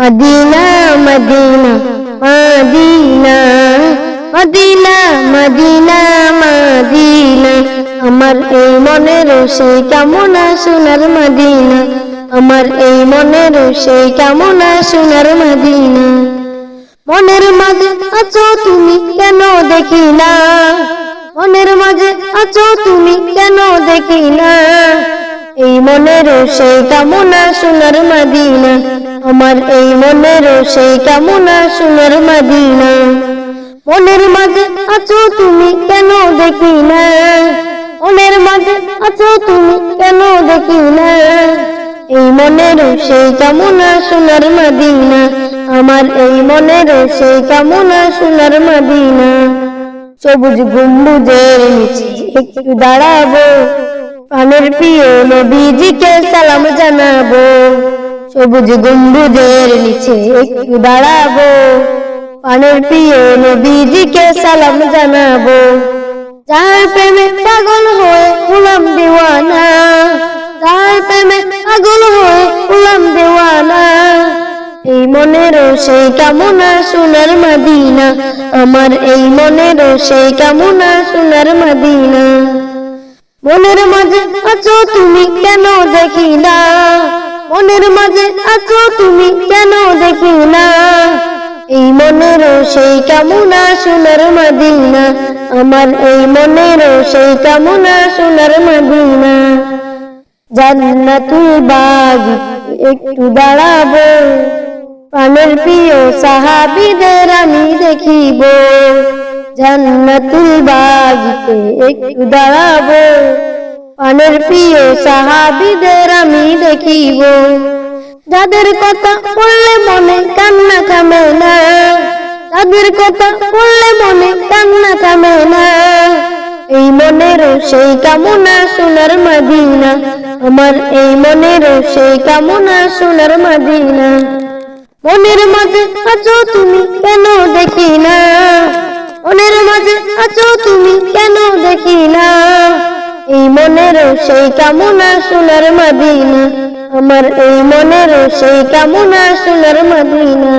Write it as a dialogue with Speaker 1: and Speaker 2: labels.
Speaker 1: Medina Medina Medina Medina Medina Medina আমার এই মনের সেই কামনা সোনার মদিনা আমার এই মনের সেই কামনা সোনার মদিনা মনের মাঝে আছো তুমি কেন দেখি না মনের মাঝে আছো তুমি কেন দেখি না এই মনের সেই কামনা সোনার মদিনা আমার এই মনের সেই কামনা সোনার মদিনা মনের মাঝে আছো তুমি কেন দেখি না মনের মাঝে আছো তুমি কেন দেখি না এই মনের সেই কামনা সোনার মদিনা আমার এই মনের সেই কামনা সোনার মদিনা সবুজ গম্বুজের নিচে একটু দাঁড়াবো প্রাণের প্রিয় নবীজিকে সালাম জানাবো সবুজ গম্বুজের নিচে একটু দাঁড়াবো প্রাণের প্রিয় নবীজিকে সালাম জানাবো যার প্রেমে পাগল হয়ে হলাম দেওয়ানা যার প্রেমে পাগল হয়ে হলাম দেওয়ানা এই মনের সেই কামনা সোনার মদিনা আমার এই মনের সেই কামনা সোনার মদিনা মনের মাঝে আছো তুমি কেন দেখি না মনের মাঝে আছো তুমি কেন দেখি না এই মনের সেই কামনা সোনার মদিনা আমার এই মনের সেই কামনা সোনার মদিনা জান্নাতুল বাগ একটু দাঁড়াবো প্রাণের প্রিয় সাহাবীদের আমি দেখিব জান্নাতুল বাগিতে একটু দাঁড়াবো প্রাণের প্রিয় সাহাবীদের আমি দেখিব যাদের কথা বললে মনে কান্না থামে না যাদের কথা বললে মনে কান্না থামে না এই মনের সেই কামনা সোনার মদিনা আমার এই মনের সেই কামনা সোনার মদিনা মনের মাঝে আছো তুমি কেন দেখি না মনের মাঝে আছো তুমি কেন দেখি না এই মনের সেই কামনা সোনার মদিনা আমার এই মনের সেই কামনা সোনার মদিনা।